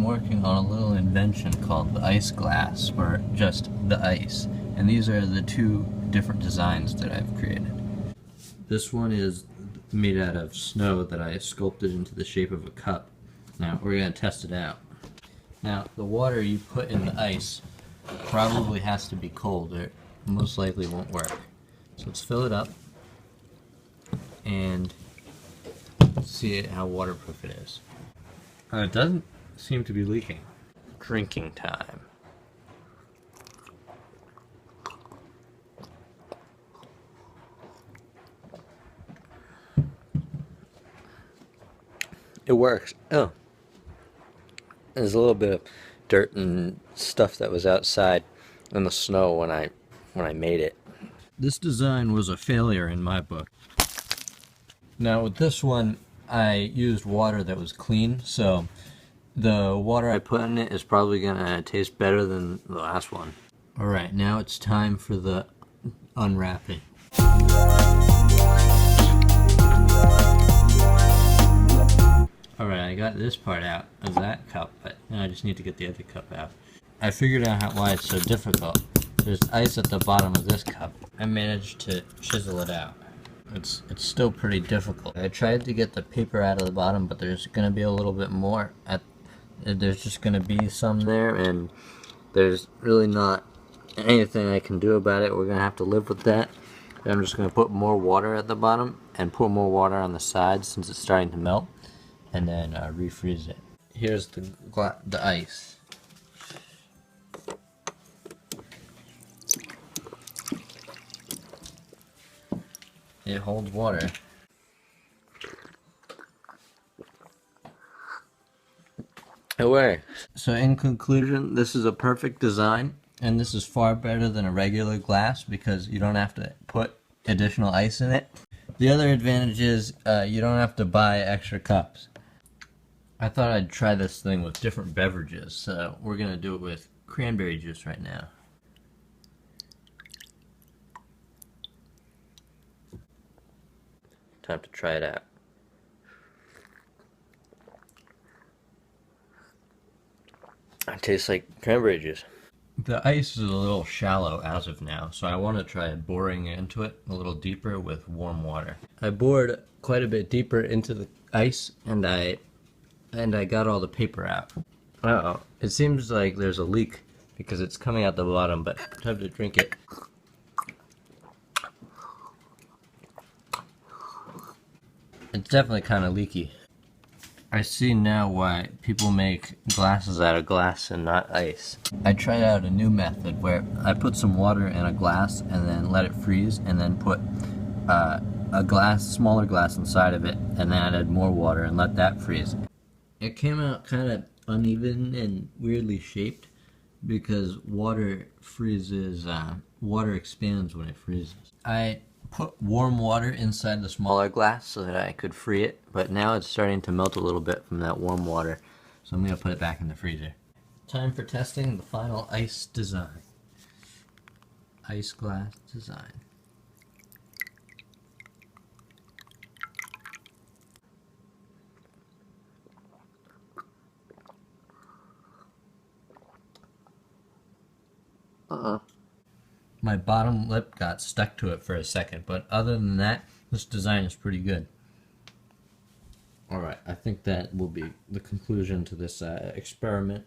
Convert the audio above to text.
working on a little invention called the ice glass, or just the ice. And these are the two different designs that I've created. This one is made out of snow that I sculpted into the shape of a cup. Now we're going to test it out. Now the water you put in the ice probably has to be cold or it most likely won't work. So let's fill it up and see how waterproof it is. It doesn't seem to be leaking. Drinking time. It works. Oh. There's a little bit of dirt and stuff that was outside in the snow when I made it. This design was a failure in my book. Now with this one, I used water that was clean, so the water I put in it is probably gonna taste better than the last one. Alright, now it's time for the unwrapping. Alright, I got this part out of that cup, but now I just need to get the other cup out. I figured out why it's so difficult. There's ice at the bottom of this cup. I managed to chisel it out. It's still pretty difficult. I tried to get the paper out of the bottom, but there's going to be a little bit more. There's just going to be some there, and there's really not anything I can do about it. We're going to have to live with that. I'm just going to put more water at the bottom and pour more water on the sides since it's starting to melt, and then refreeze it. Here's the ice. It holds water. It works. So in conclusion, this is a perfect design, and this is far better than a regular glass because you don't have to put additional ice in it. The other advantage is you don't have to buy extra cups. I thought I'd try this thing with different beverages, so we're going to do it with cranberry juice right now. Time to try it out. It tastes like cranberry juice. The ice is a little shallow as of now, so I want to try boring into it a little deeper with warm water. I bored quite a bit deeper into the ice, and I got all the paper out. Uh-oh. It seems like there's a leak because it's coming out the bottom, but time to drink it. It's definitely kind of leaky. I see now why people make glasses out of glass and not ice. I tried out a new method where I put some water in a glass and then let it freeze, and then put a smaller glass inside of it, and then added more water and let that freeze. It came out kind of uneven and weirdly shaped because water freezes, water expands when it freezes. I put warm water inside the smaller glass so that I could free it, but now it's starting to melt a little bit from that warm water, so I'm going to put it back in the freezer. Time for testing the final ice design. Ice glass design. My bottom lip got stuck to it for a second, but other than that, this design is pretty good. Alright, I think that will be the conclusion to this experiment.